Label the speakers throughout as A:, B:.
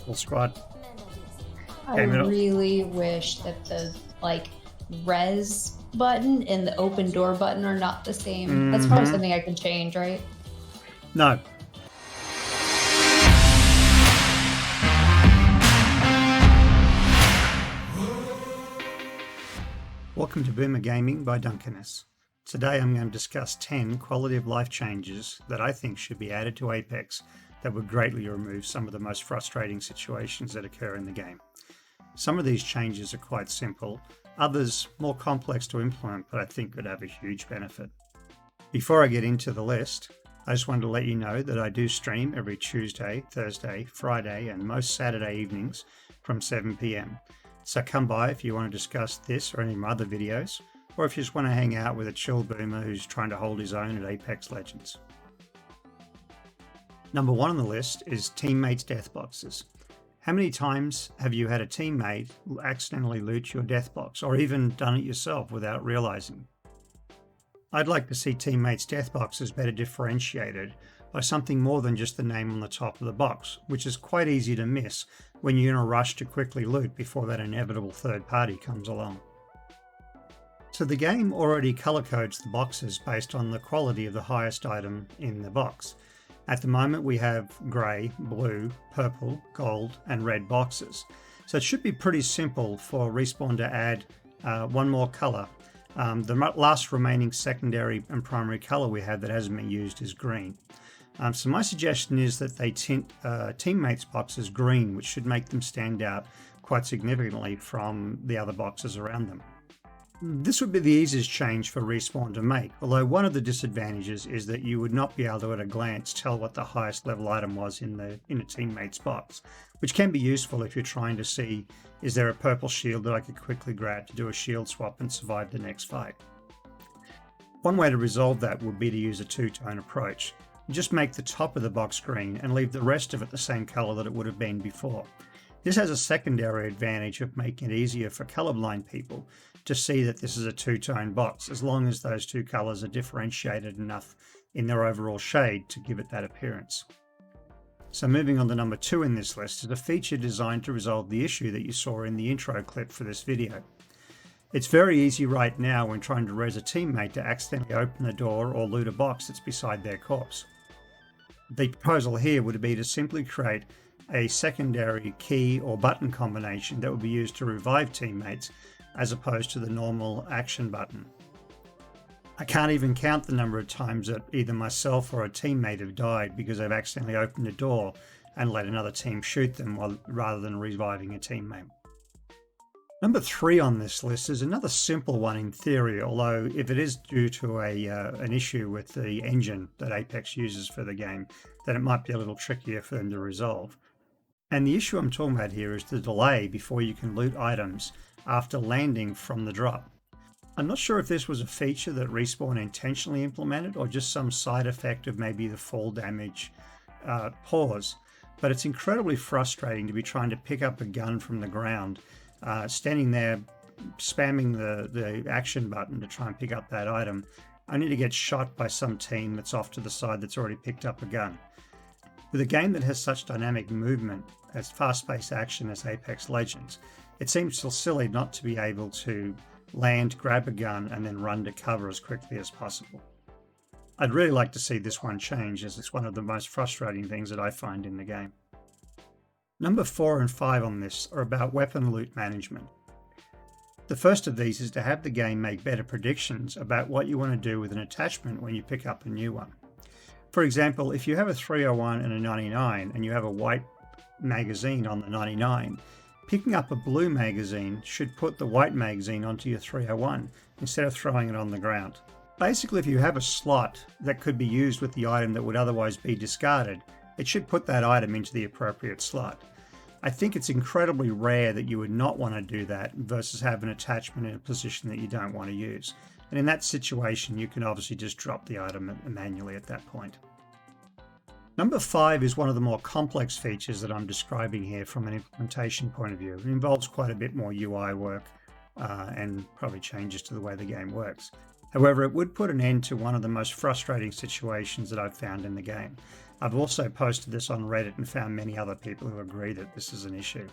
A: full squad.
B: I really wish that the res button and the open door button are not the same. That's probably something I can change, right?
A: No. Welcome to Boomer Gaming by Duncanus. Today I'm going to discuss 10 quality of life changes that I think should be added to Apex that would greatly remove some of the most frustrating situations that occur in the game. Some of these changes are quite simple, others more complex to implement, but I think could have a huge benefit. Before I get into the list, I just wanted to let you know that I do stream every Tuesday, Thursday, Friday, and most Saturday evenings from 7 PM. So come by if you want to discuss this or any of my other videos, or if you just want to hang out with a chill boomer who's trying to hold his own at Apex Legends. Number 1 on the list is teammates' death boxes. How many times have you had a teammate accidentally loot your death box, or even done it yourself without realizing? I'd like to see teammates' death boxes better differentiated by something more than just the name on the top of the box, which is quite easy to miss when you're in a rush to quickly loot before that inevitable third party comes along. So the game already color codes the boxes based on the quality of the highest item in the box. At the moment we have grey, blue, purple, gold and red boxes. So it should be pretty simple for Respawn to add one more colour. The last remaining secondary and primary colour we have that hasn't been used is green. So my suggestion is that they tint teammates boxes green, which should make them stand out quite significantly from the other boxes around them. This would be the easiest change for Respawn to make, although one of the disadvantages is that you would not be able to at a glance tell what the highest level item was in a teammate's box, which can be useful if you're trying to see, is there a purple shield that I could quickly grab to do a shield swap and survive the next fight. One way to resolve that would be to use a two-tone approach. Just make the top of the box green and leave the rest of it the same colour that it would have been before. This has a secondary advantage of making it easier for colorblind people to see that this is a two-tone box, as long as those two colours are differentiated enough in their overall shade to give it that appearance. So moving on to number 2 in this list is a feature designed to resolve the issue that you saw in the intro clip for this video. It's very easy right now when trying to res a teammate to accidentally open the door or loot a box that's beside their corpse. The proposal here would be to simply create a secondary key or button combination that would be used to revive teammates as opposed to the normal action button. I can't even count the number of times that either myself or a teammate have died because they've accidentally opened a door and let another team shoot them rather than reviving a teammate. Number 3 on this list is another simple one in theory, although if it is due to an issue with the engine that Apex uses for the game, then it might be a little trickier for them to resolve. And the issue I'm talking about here is the delay before you can loot items after landing from the drop. I'm not sure if this was a feature that Respawn intentionally implemented or just some side effect of maybe the fall damage pause, but it's incredibly frustrating to be trying to pick up a gun from the ground, standing there spamming the action button to try and pick up that item, only to get shot by some team that's off to the side that's already picked up a gun. With a game that has such dynamic movement as fast-paced action as Apex Legends, it seems still silly not to be able to land, grab a gun, and then run to cover as quickly as possible. I'd really like to see this one change, as it's one of the most frustrating things that I find in the game. Number 4 and 5 on this are about weapon loot management. The first of these is to have the game make better predictions about what you want to do with an attachment when you pick up a new one. For example, if you have a 301 and a 99 and you have a white magazine on the 99, picking up a blue magazine should put the white magazine onto your 301 instead of throwing it on the ground. Basically, if you have a slot that could be used with the item that would otherwise be discarded, it should put that item into the appropriate slot. I think it's incredibly rare that you would not want to do that versus have an attachment in a position that you don't want to use. And in that situation, you can obviously just drop the item manually at that point. Number 5 is one of the more complex features that I'm describing here from an implementation point of view. It involves quite a bit more UI work and probably changes to the way the game works. However, it would put an end to one of the most frustrating situations that I've found in the game, I've also posted this on Reddit and found many other people who agree that this is an issue.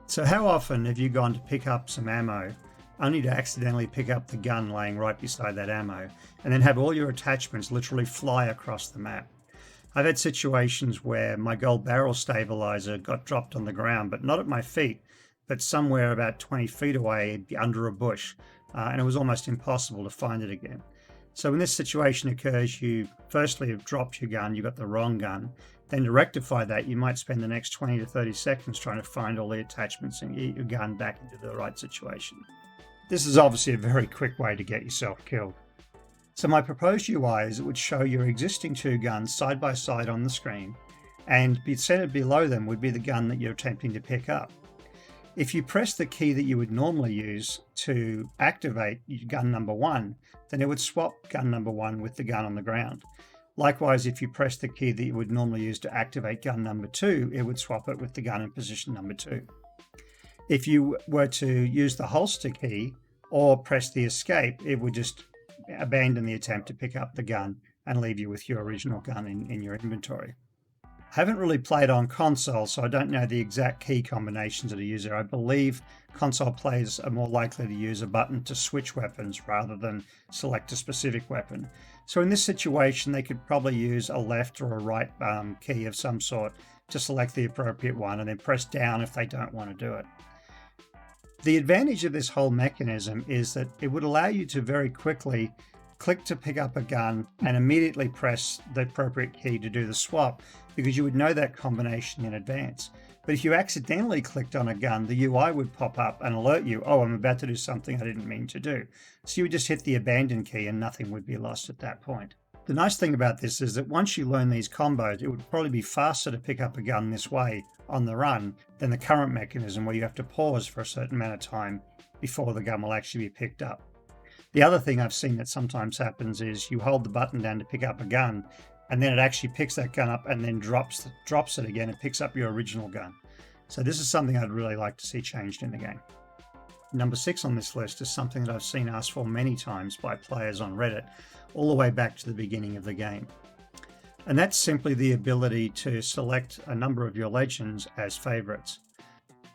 A: So how often have you gone to pick up some ammo only to accidentally pick up the gun laying right beside that ammo and then have all your attachments literally fly across the map? I've had situations where my gold barrel stabilizer got dropped on the ground, but not at my feet, but somewhere about 20 feet away under a bush, and it was almost impossible to find it again. So when this situation occurs, you firstly have dropped your gun, you got the wrong gun. Then to rectify that, you might spend the next 20 to 30 seconds trying to find all the attachments and get your gun back into the right situation. This is obviously a very quick way to get yourself killed. So my proposed UI is it would show your existing two guns side by side on the screen, and centered below them would be the gun that you're attempting to pick up. If you press the key that you would normally use to activate gun number one, then it would swap gun number one with the gun on the ground. Likewise, if you press the key that you would normally use to activate gun number two, it would swap it with the gun in position number two. If you were to use the holster key or press the escape, it would just abandon the attempt to pick up the gun and leave you with your original gun in your inventory. I haven't really played on console, so I don't know the exact key combinations that are used there. I believe console players are more likely to use a button to switch weapons rather than select a specific weapon. So in this situation, they could probably use a left or a right key of some sort to select the appropriate one and then press down if they don't want to do it. The advantage of this whole mechanism is that it would allow you to very quickly click to pick up a gun and immediately press the appropriate key to do the swap, because you would know that combination in advance. But if you accidentally clicked on a gun, the UI would pop up and alert you, oh, I'm about to do something I didn't mean to do. So you would just hit the abandon key and nothing would be lost at that point. The nice thing about this is that once you learn these combos, it would probably be faster to pick up a gun this way on the run than the current mechanism where you have to pause for a certain amount of time before the gun will actually be picked up. The other thing I've seen that sometimes happens is you hold the button down to pick up a gun, and then it actually picks that gun up and then drops it again and picks up your original gun. So this is something I'd really like to see changed in the game. Number 6 on this list is something that I've seen asked for many times by players on Reddit, all the way back to the beginning of the game. And that's simply the ability to select a number of your legends as favorites.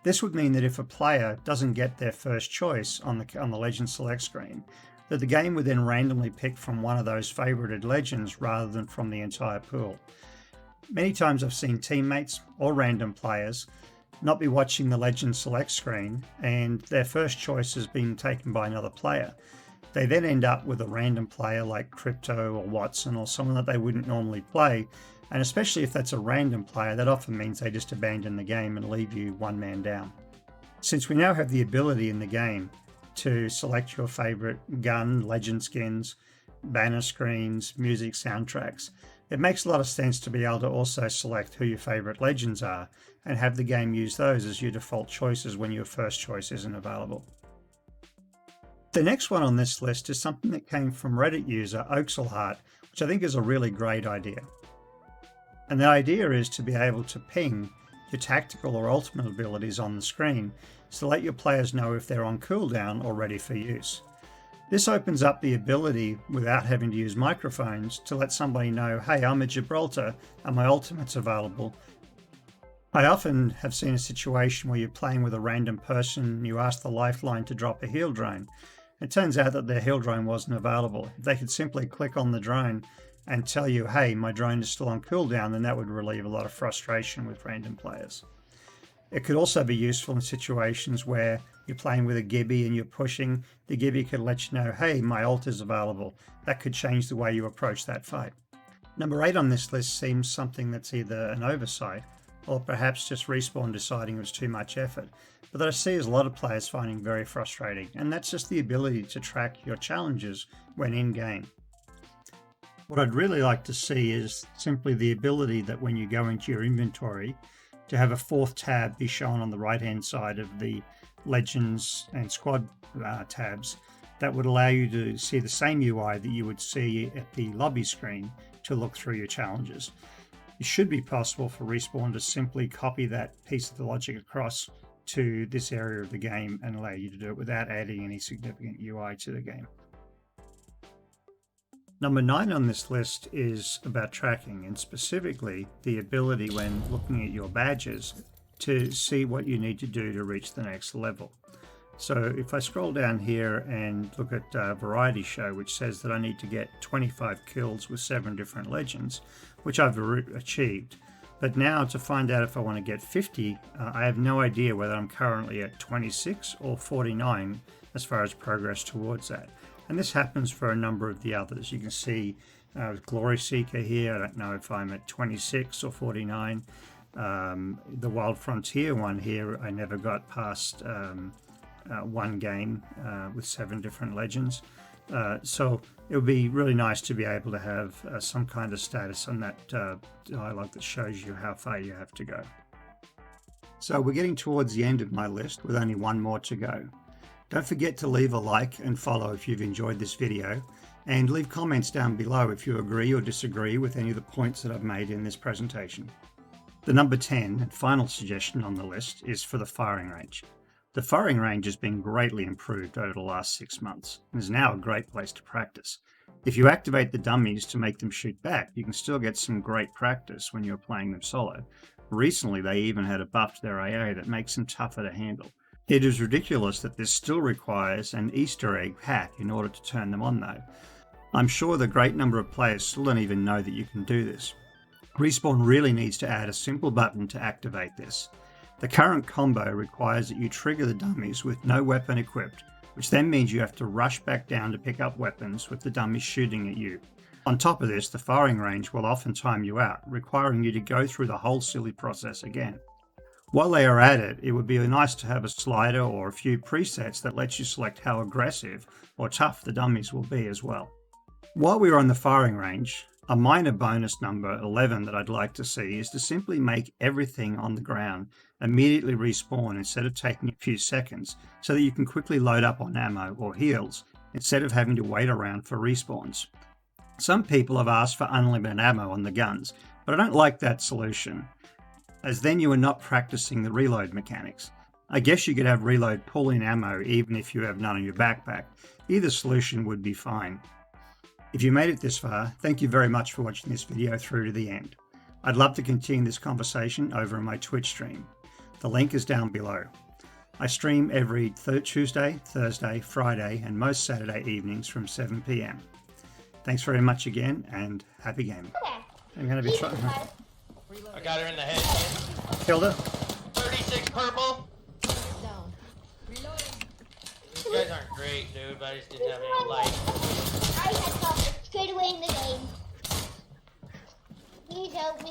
A: This would mean that if a player doesn't get their first choice on the legend select screen, that the game would then randomly pick from one of those favorited legends rather than from the entire pool. Many times I've seen teammates or random players not be watching the legend select screen and their first choice has been taken by another player. They then end up with a random player like Crypto or Watson or someone that they wouldn't normally play. And especially if that's a random player, that often means they just abandon the game and leave you one man down. Since we now have the ability in the game to select your favorite gun, legend skins, banner screens, music, soundtracks, it makes a lot of sense to be able to also select who your favorite legends are and have the game use those as your default choices when your first choice isn't available. The next one on this list is something that came from Reddit user Oakselheart, which I think is a really great idea. And the idea is to be able to ping your tactical or ultimate abilities on the screen to let your players know if they're on cooldown or ready for use. This opens up the ability, without having to use microphones, to let somebody know, hey, I'm at Gibraltar and my ultimate's available. I often have seen a situation where you're playing with a random person and you ask the lifeline to drop a heal drone. It turns out that their heal drone wasn't available. If they could simply click on the drone and tell you, hey, my drone is still on cooldown, then that would relieve a lot of frustration with random players. It could also be useful in situations where you're playing with a Gibby and you're pushing. The Gibby could let you know, hey, my ult is available. That could change the way you approach that fight. Number 8 on this list seems something that's either an oversight or perhaps just Respawn deciding it was too much effort, but that I see as a lot of players finding very frustrating, and that's just the ability to track your challenges when in-game. What I'd really like to see is simply the ability that when you go into your inventory, to have a 4th tab be shown on the right-hand side of the Legends and Squad tabs that would allow you to see the same UI that you would see at the lobby screen to look through your challenges. It should be possible for Respawn to simply copy that piece of the logic across to this area of the game and allow you to do it without adding any significant UI to the game. Number 9 on this list is about tracking, and specifically the ability when looking at your badges to see what you need to do to reach the next level. So if I scroll down here and look at Variety Show, which says that I need to get 25 kills with 7 different legends, which I've achieved. But now to find out if I want to get 50, I have no idea whether I'm currently at 26 or 49 as far as progress towards that. And this happens for a number of the others. You can see Glory Seeker here. I don't know if I'm at 26 or 49. The Wild Frontier one here, I never got past one game with 7 different legends. So it would be really nice to be able to have some kind of status on that dialogue that shows you how far you have to go. So we're getting towards the end of my list with only one more to go. Don't forget to leave a like and follow if you've enjoyed this video, and leave comments down below if you agree or disagree with any of the points that I've made in this presentation. The number 10 and final suggestion on the list is for the firing range. The firing range has been greatly improved over the last 6 months and is now a great place to practice. If you activate the dummies to make them shoot back, you can still get some great practice when you're playing them solo. Recently, they even had a buff to their AA that makes them tougher to handle. It is ridiculous that this still requires an Easter egg hack in order to turn them on though. I'm sure the great number of players still don't even know that you can do this. Respawn really needs to add a simple button to activate this. The current combo requires that you trigger the dummies with no weapon equipped, which then means you have to rush back down to pick up weapons with the dummies shooting at you. On top of this, the firing range will often time you out, requiring you to go through the whole silly process again. While they are at it, it would be nice to have a slider or a few presets that lets you select how aggressive or tough the dummies will be as well. While we're on the firing range, a minor bonus number 11 that I'd like to see is to simply make everything on the ground immediately respawn instead of taking a few seconds, so that you can quickly load up on ammo or heals instead of having to wait around for respawns. Some people have asked for unlimited ammo on the guns, but I don't like that solution, as then you are not practicing the reload mechanics. I guess you could have reload pull in ammo even if you have none in your backpack. Either solution would be fine. If you made it this far, thank you very much for watching this video through to the end. I'd love to continue this conversation over on my Twitch stream. The link is down below. I stream every Tuesday, Thursday, Friday, and most Saturday evenings from 7 PM. Thanks very much again, and happy gaming. I'm going to be trying.
C: I got her in the head.
A: Killed her.
C: 36 purple. These guys aren't great, dude, but I just didn't have any light.
D: I had covered straight away in the game. Please help me.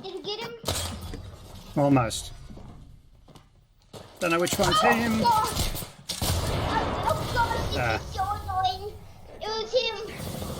D: Did you get him?
A: Almost. Don't know which one's him.
D: Oh, God. Oh, God.